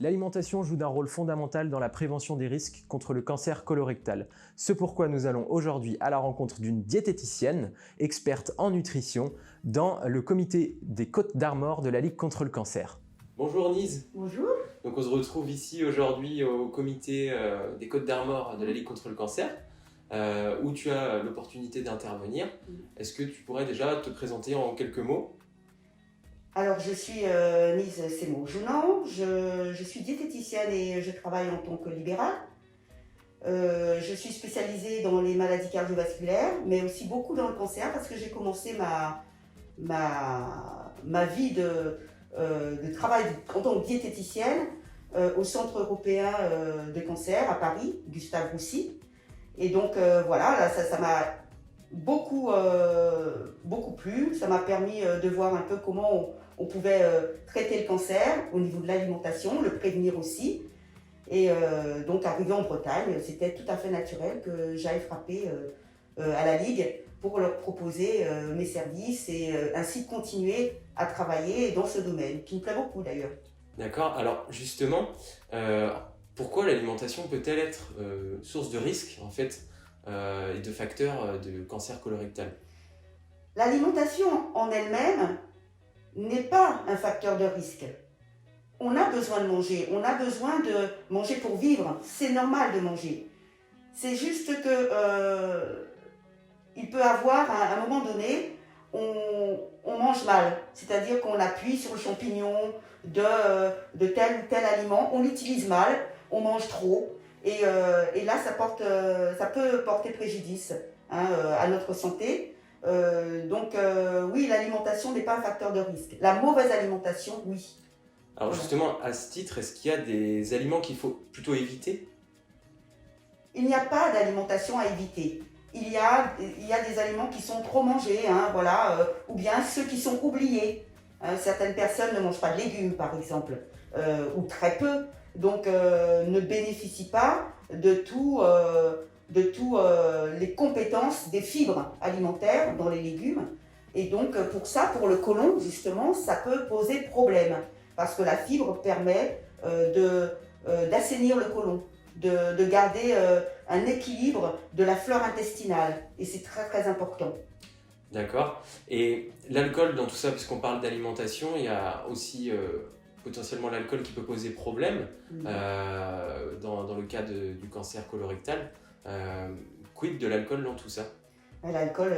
L'alimentation joue d'un rôle fondamental dans la prévention des risques contre le cancer colorectal. C'est pourquoi nous allons aujourd'hui à la rencontre d'une diététicienne, experte en nutrition, dans le comité des Côtes d'Armor de la Ligue contre le cancer. Bonjour Nise. Bonjour. Donc on se retrouve ici aujourd'hui au comité des Côtes d'Armor de la Ligue contre le cancer, où tu as l'opportunité d'intervenir. Est-ce que tu pourrais déjà te présenter en quelques mots ? Alors, je suis Nise Semo-Jounan, je suis diététicienne et je travaille en tant que libérale. Je suis spécialisée dans les maladies cardiovasculaires, mais aussi beaucoup dans le cancer parce que j'ai commencé ma vie de travail en tant que diététicienne au Centre européen de cancer à Paris, Gustave Roussy. Et donc voilà, là, ça m'a beaucoup plu. Ça m'a permis de voir un peu comment on pouvait traiter le cancer au niveau de l'alimentation, le prévenir aussi. Et donc arrivé en Bretagne, c'était tout à fait naturel que j'aille frapper à la Ligue pour leur proposer mes services et ainsi continuer à travailler dans ce domaine, qui me plaît beaucoup d'ailleurs. D'accord, alors justement, pourquoi l'alimentation peut-elle être source de risque en fait et de facteurs de cancer colorectal ? L'alimentation en elle-même n'est pas un facteur de risque. On a besoin de manger, on a besoin de manger pour vivre, c'est normal de manger. C'est juste que il peut avoir, à un moment donné, on mange mal, c'est-à-dire qu'on appuie sur le champignon de tel ou tel aliment, on l'utilise mal, on mange trop, et là ça peut porter préjudice à notre santé. Donc oui, l'alimentation n'est pas un facteur de risque. La mauvaise alimentation, oui. Alors justement, à ce titre, est-ce qu'il y a des aliments qu'il faut plutôt éviter ? Il n'y a pas d'alimentation à éviter. Il y a des aliments qui sont trop mangés, ou bien ceux qui sont oubliés. Certaines personnes ne mangent pas de légumes, par exemple, ou très peu, donc ne bénéficient pas de tout les compétences des fibres alimentaires dans les légumes. Et donc pour ça, pour le côlon, justement, ça peut poser problème, parce que la fibre permet d'assainir le côlon, de garder un équilibre de la flore intestinale, et c'est très très important. D'accord. Et l'alcool dans tout ça, puisqu'on parle d'alimentation, il y a aussi potentiellement l'alcool qui peut poser problème dans le cas du cancer colorectal. Quid de l'alcool dans tout ça ? L'alcool,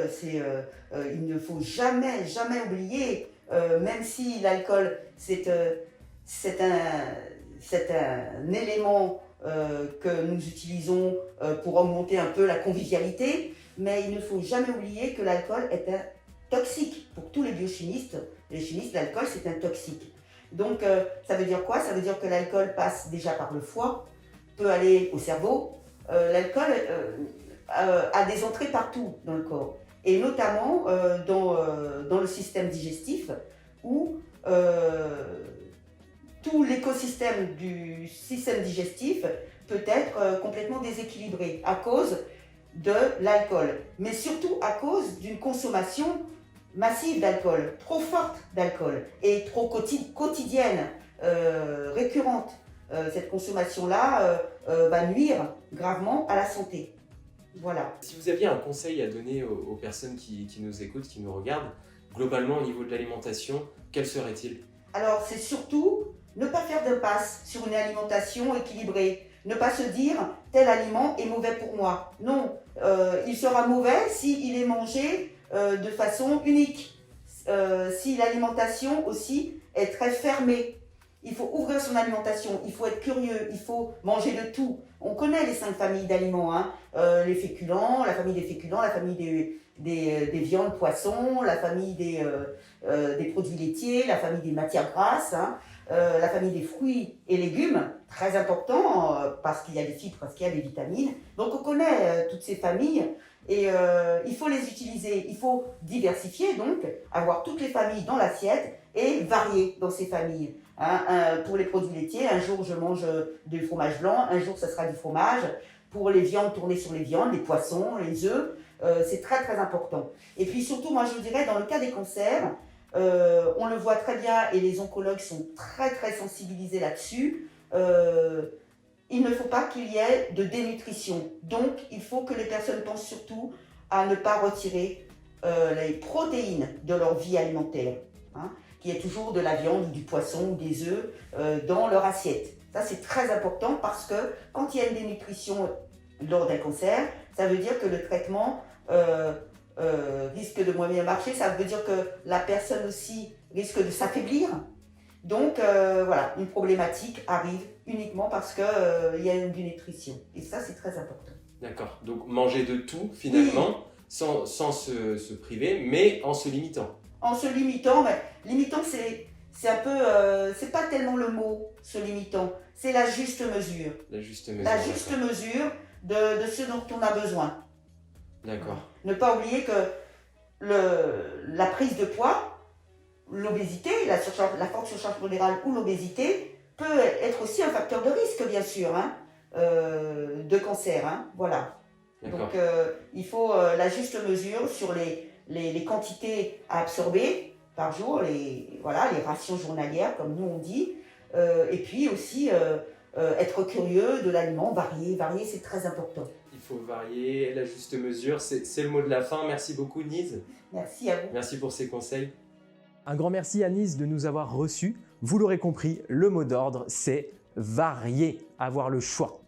il ne faut jamais oublier, même si l'alcool c'est un élément que nous utilisons pour augmenter un peu la convivialité, mais il ne faut jamais oublier que l'alcool est un toxique pour tous les biochimistes. Les chimistes, l'alcool c'est un toxique. Donc ça veut dire quoi ? Ça veut dire que l'alcool passe déjà par le foie, peut aller au cerveau. L'alcool a des entrées partout dans le corps, et notamment dans le système digestif, où tout l'écosystème du système digestif peut être complètement déséquilibré à cause de l'alcool, mais surtout à cause d'une consommation massive d'alcool, trop forte d'alcool et trop quotidienne, récurrente. Cette consommation-là va nuire gravement à la santé. Voilà. Si vous aviez un conseil à donner aux personnes qui nous écoutent, qui nous regardent, globalement au niveau de l'alimentation, quel serait-il ? Alors c'est surtout ne pas faire d'impasse sur une alimentation équilibrée. Ne pas se dire tel aliment est mauvais pour moi. Non, il sera mauvais s'il est mangé de façon unique. Si l'alimentation aussi est très fermée. Il faut ouvrir son alimentation, il faut être curieux, il faut manger de tout. On connaît les 5 familles d'aliments, les féculents, la famille des féculents, la famille des viandes, poissons, la famille des produits laitiers, la famille des matières grasses, la famille des fruits et légumes, très important parce qu'il y a des fibres, parce qu'il y a des vitamines. Donc on connaît toutes ces familles et il faut les utiliser, il faut diversifier, donc avoir toutes les familles dans l'assiette et varier dans ces familles. Pour les produits laitiers, un jour je mange du fromage blanc, un jour ça sera du fromage. Pour les viandes, tourner sur les viandes, les poissons, les œufs, c'est très très important. Et puis surtout, moi je dirais, dans le cas des cancers, on le voit très bien et les oncologues sont très très sensibilisés là-dessus, il ne faut pas qu'il y ait de dénutrition. Donc, il faut que les personnes pensent surtout à ne pas retirer les protéines de leur vie alimentaire, hein, qu'il y ait toujours de la viande, du poisson ou des œufs dans leur assiette. Ça, c'est très important parce que quand il y a une dénutrition lors d'un cancer, ça veut dire que le traitement risque de moins bien marcher, ça veut dire que la personne aussi risque de s'affaiblir. Donc voilà, une problématique arrive uniquement parce qu'il y a une dénutrition. Et ça, c'est très important. D'accord, donc manger de tout finalement, Oui. sans se priver, mais en se limitant. En se limitant, mais limitant, c'est un peu, c'est pas tellement le mot, se limitant, c'est la juste mesure. La juste mesure. La juste mesure de ce dont on a besoin. D'accord. Ne pas oublier que la prise de poids, l'obésité, la forte surcharge modérale ou l'obésité peut être aussi un facteur de risque, bien sûr, hein, de cancer. Hein, voilà. Donc, il faut la juste mesure sur les quantités à absorber par jour, les rations journalières, comme nous on dit, et puis aussi être curieux de l'aliment, varier, c'est très important. Il faut varier, la juste mesure, c'est le mot de la fin. Merci beaucoup Nise. Merci à vous. Merci pour ces conseils. Un grand merci à Nise de nous avoir reçus. Vous l'aurez compris, le mot d'ordre, c'est varier, avoir le choix.